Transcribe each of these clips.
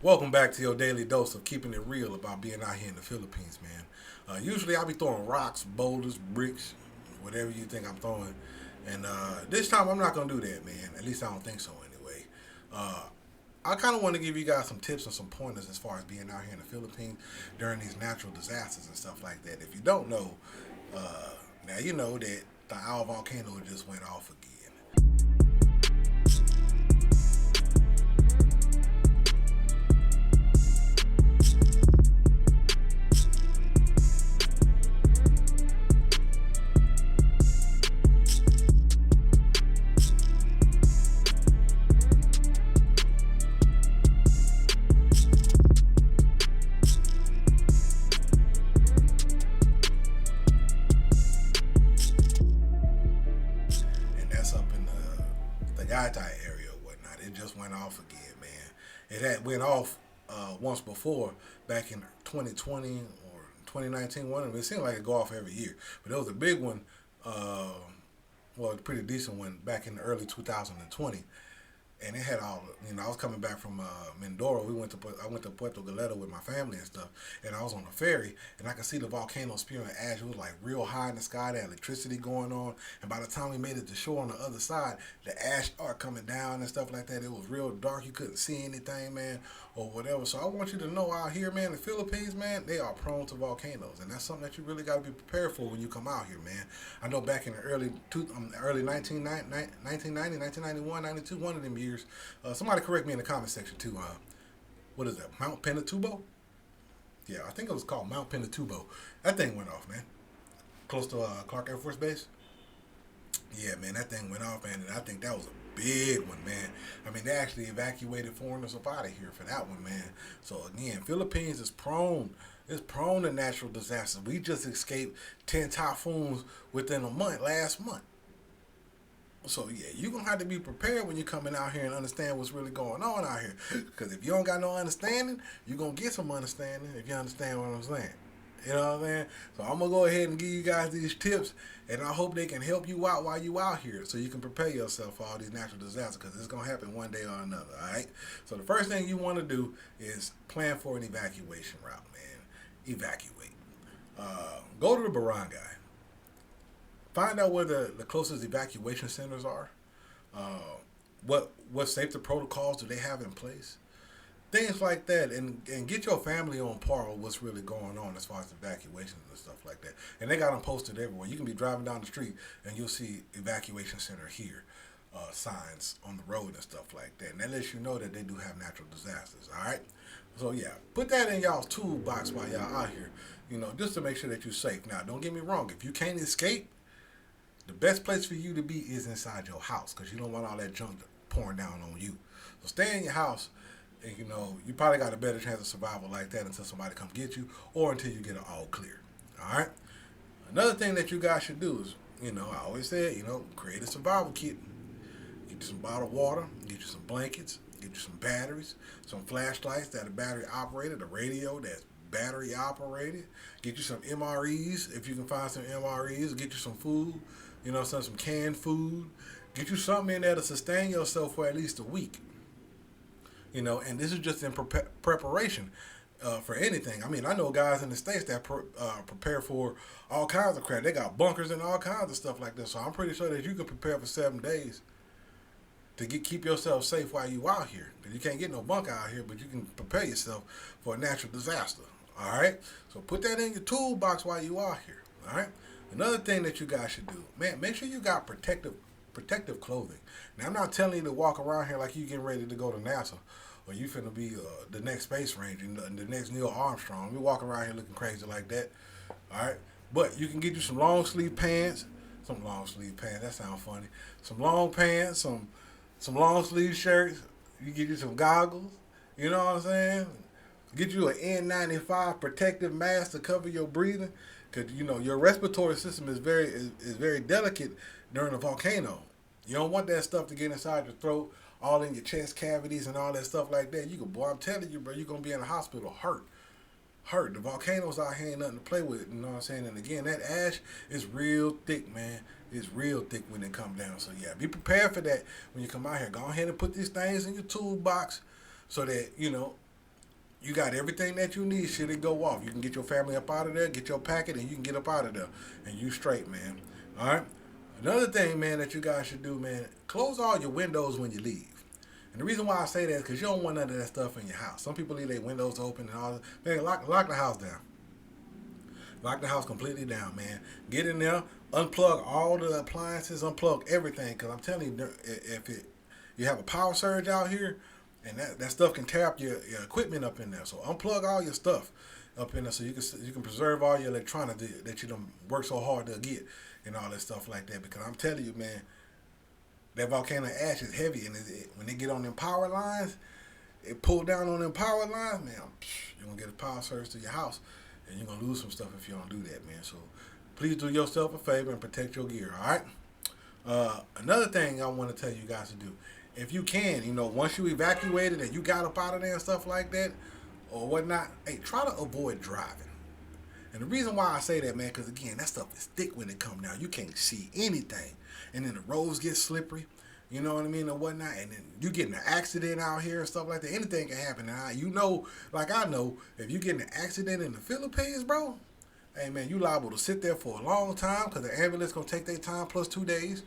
Welcome back to your daily dose of keeping it real about being out here in the Philippines, man. Usually I'll be throwing rocks, boulders, bricks, whatever you think I'm throwing. And this time I'm not going to do that, man. At least I don't think so anyway. Uh, I kind of want to give you guys some tips and some pointers as far as being out here in the Philippines during these natural disasters and stuff like that. If you don't know, uh, now you know that the TAAL Volcano just went off again. And that's up in the Gatai area or whatnot. It just went off again, man. It had went off once before back in 2020 or 2019. One of them. It seemed like it go off every year, but there was a big one. Uh, well, a pretty decent one back in the early 2020, and it had all. I was coming back from Mindoro. I went to Puerto Galeta with my family and stuff, and I was on a ferry, and I could see the volcano spewing ash. It was like real high in the sky. There had electricity going on, and by the time we made it to shore on the other side, the ash started coming down and stuff like that. It was real dark. You couldn't see anything, man, or whatever. So I want you to know out here, man, the Philippines, man, they are prone to volcanoes, and that's something that you really got to be prepared for when you come out here, man. I know back in the early 1990, 1991, 92, one of them years. Somebody correct me in the comment section too. What is that? Mount Pinatubo? Yeah, I think it was called Mount Pinatubo. That thing went off, man. Close to Clark Air Force Base. Yeah, man, that thing went off, man, and I think that was a big one, man. I mean, they actually evacuated foreigners up out of here for that one, man. So again, Philippines is prone. It's prone to natural disasters. We just escaped 10 typhoons within a month, last month. So yeah, you're gonna have to be prepared when you're coming out here and understand what's really going on out here. Because if you don't got no understanding, you're gonna get some understanding if you understand what I'm saying. You know what I'm saying? So I'm gonna go ahead and give you guys these tips, and I hope they can help you out while you out here, so you can prepare yourself for all these natural disasters. Because it's gonna happen one day or another. All right. So the first thing you want to do is plan for an evacuation route, man. Evacuate. Go to the barangay. Find out where the closest evacuation centers are. Uh, what safety protocols do they have in place? Things like that, and get your family on par with what's really going on as far as evacuations and stuff like that. And they got them posted everywhere. You can be driving down the street and you'll see evacuation center here. Signs on the road and stuff like that. And that lets you know that they do have natural disasters. All right. So yeah, put that in y'all's toolbox while y'all out here. Just to make sure that you're safe. Now, don't get me wrong. If you can't escape, the best place for you to be is inside your house because you don't want all that junk pouring down on you. So stay in your house, and you probably got a better chance of survival like that until somebody come get you or until you get it all clear. All right. Another thing that you guys should do is, I always say, create a survival kit. Get you some bottled water, get you some blankets, get you some batteries, some flashlights that are battery operated, a radio that's battery operated. Get you some MREs if you can find some MREs. Get you some food, some canned food. Get you something in there to sustain yourself for at least a week. And this is just in preparation for anything. I mean, I know guys in the States that prepare for all kinds of crap. They got bunkers and all kinds of stuff like this. So I'm pretty sure that you can prepare for 7 days to keep yourself safe while you out here. Because you can't get no bunker out here, but you can prepare yourself for a natural disaster. All right? So put that in your toolbox while you out here. All right? Another thing that you guys should do, man, make sure you got protective clothing. Now, I'm not telling you to walk around here like you getting ready to go to NASA or you finna be the next space ranger, the next Neil Armstrong. You walk around here looking crazy like that. All right? But you can get you some long sleeve pants. Some long sleeve pants. That sounds funny. Some long pants, some long sleeve shirts. You get you some goggles. You know what I'm saying? Get you an N95 protective mask to cover your breathing, because your respiratory system is very delicate during a volcano. You don't want that stuff to get inside your throat, all in your chest cavities and all that stuff like that. Boy, I'm telling you, bro, you're gonna be in the hospital hurt. The volcanoes out here ain't nothing to play with. You know what I'm saying? And again, that ash is real thick, man. It's real thick when it come down. So yeah, be prepared for that when you come out here. Go ahead and put these things in your toolbox so that you got everything that you need. Should it go off, you can get your family up out of there, get your packet, and you can get up out of there, and you straight, man. All right. Another thing, man, that you guys should do, man, close all your windows when you leave. And the reason why I say that is because you don't want none of that stuff in your house. Some people leave their windows open and all that. Man, lock the house down. Lock the house completely down, man. Get in there, unplug all the appliances, unplug everything. Because I'm telling you, if you have a power surge out here, and that stuff can tear up your equipment up in there. So unplug all your stuff up in there so you can preserve all your electronics that you done work so hard to get and all that stuff like that. Because I'm telling you, man, that volcano ash is heavy, and when they get on them power lines, it pull down on them power lines, man. You're gonna get a power surge to your house, and you're gonna lose some stuff if you don't do that, man. So please do yourself a favor and protect your gear. All right. Another thing I want to tell you guys to do, if you can, once you evacuated and you got up out of there and stuff like that or whatnot, hey, try to avoid driving. And the reason why I say that, man, because again, that stuff is thick when it comes down. You can't see anything. And then the roads get slippery, you know what I mean, and whatnot. And then you get in an accident out here and stuff like that. Anything can happen. And I know, if you get in an accident in the Philippines, bro, hey, man, you liable to sit there for a long time because the ambulance going to take their time plus 2 days.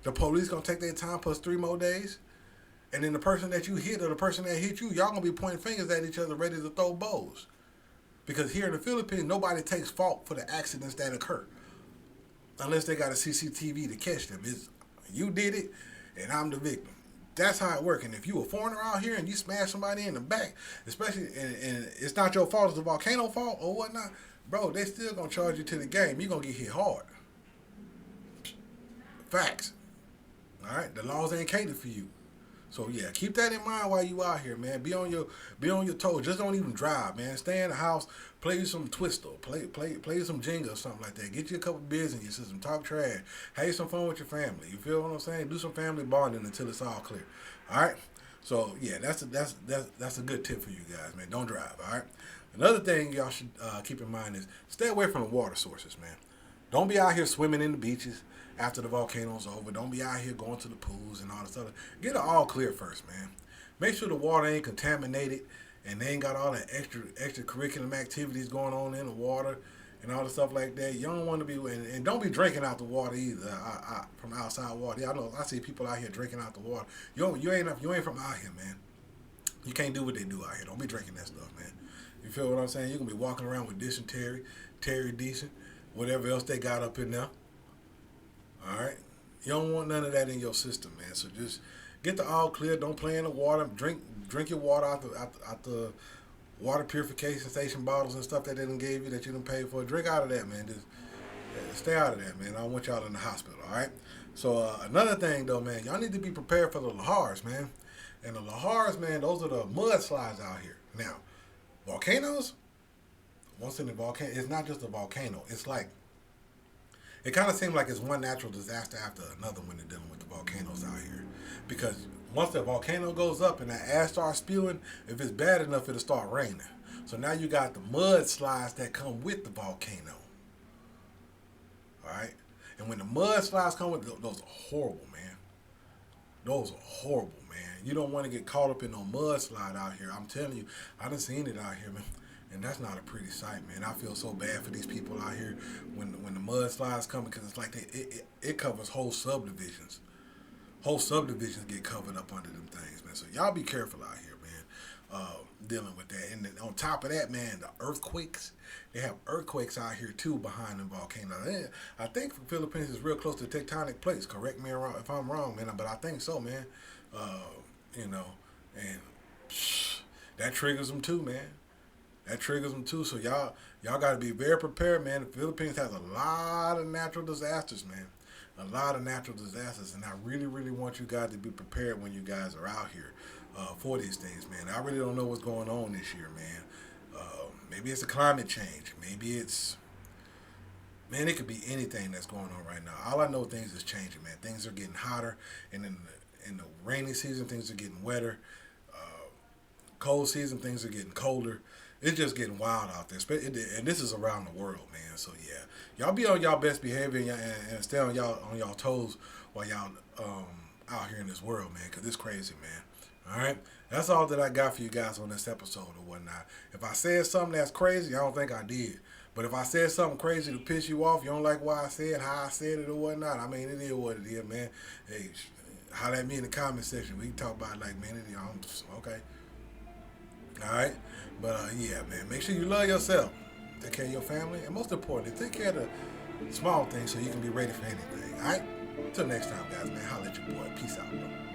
The police going to take their time plus 3 more days. And then the person that you hit or the person that hit you, y'all going to be pointing fingers at each other ready to throw bows. Because here in the Philippines, nobody takes fault for the accidents that occur. Unless they got a CCTV to catch them. It's, you did it, and I'm the victim. That's how it works. And if you a foreigner out here and you smash somebody in the back, especially, and it's not your fault, it's the volcano fault or whatnot, bro, they still going to charge you to the game. You're going to get hit hard. Facts. All right? The laws ain't catered for you. So yeah, keep that in mind while you out here, man. Be on your toes. Just don't even drive, man. Stay in the house, play some Twister, play some Jenga or something like that. Get you a couple beers in your system, talk trash, have some fun with your family. You feel what I'm saying? Do some family bonding until it's all clear. All right. So yeah, that's a good tip for you guys, man. Don't drive. All right. Another thing y'all should keep in mind is stay away from the water sources, man. Don't be out here swimming in the beaches after the volcano's over. Don't be out here going to the pools and all this stuff. Get it all clear first, man. Make sure the water ain't contaminated and they ain't got all the extracurricular activities going on in the water and all the stuff like that. You don't want to be, and don't be drinking out the water either. From outside water. Yeah, I see people out here drinking out the water. You ain't from out here, man. You can't do what they do out here. Don't be drinking that stuff, man. You feel what I'm saying? You're gonna be walking around with dysentery, Terry decent, whatever else they got up in there. All right, you don't want none of that in your system, man. So just get the all clear. Don't play in the water. Drink your water out the water purification station bottles and stuff that they done gave you that you done paid for. Drink out of that, man. Just stay out of that, man. I don't want y'all in the hospital. All right. So another thing though, man, y'all need to be prepared for the lahars, man. And the lahars, man, those are the mudslides out here. Now, volcanoes. Once in the volcano, it's not just a volcano. It's like, it kind of seems like it's one natural disaster after another when they're dealing with the volcanoes out here. Because once the volcano goes up and that ash starts spewing, if it's bad enough, it'll start raining. So now you got the mudslides that come with the volcano. All right? And when the mudslides come with, those are horrible, man. Those are horrible, man. You don't want to get caught up in no mudslide out here. I'm telling you, I done seen it out here, man. And that's not a pretty sight, man. I feel so bad for these people out here when the mudslides come, because it's like it covers whole subdivisions. Whole subdivisions get covered up under them things, man. So y'all be careful out here, man, dealing with that. And then on top of that, man, the earthquakes. They have earthquakes out here, too, behind the volcano. I think the Philippines is real close to tectonic plates. Correct me if I'm wrong, man, but I think so, man. And that triggers them, too, man. That triggers them too. So y'all got to be very prepared, man. The Philippines has a lot of natural disasters, man. A lot of natural disasters, and I really, really want you guys to be prepared when you guys are out here for these things, man. I really don't know what's going on this year, man. Maybe it's a climate change. Maybe it's, man, it could be anything that's going on right now. All I know, things is changing, man. Things are getting hotter, and in the rainy season, things are getting wetter. Cold season, things are getting colder. It's just getting wild out there, and this is around the world, man. So yeah, y'all be on y'all best behavior and stay on y'all toes while y'all out here in this world, man, because it's crazy, man. All right, that's all that I got for you guys on this episode or whatnot. If I said something that's crazy, I don't think I did. But if I said something crazy to piss you off, you don't like what I said, how I said it or whatnot, I mean, it is what it is, man. Hey, holler at me in the comment section. We can talk about it like, man, it is, okay. All right, but yeah, man, make sure you love yourself, take care of your family, and most importantly, take care of the small things so you can be ready for anything. All right, until next time, guys, man. Holla at your boy. Peace out, bro.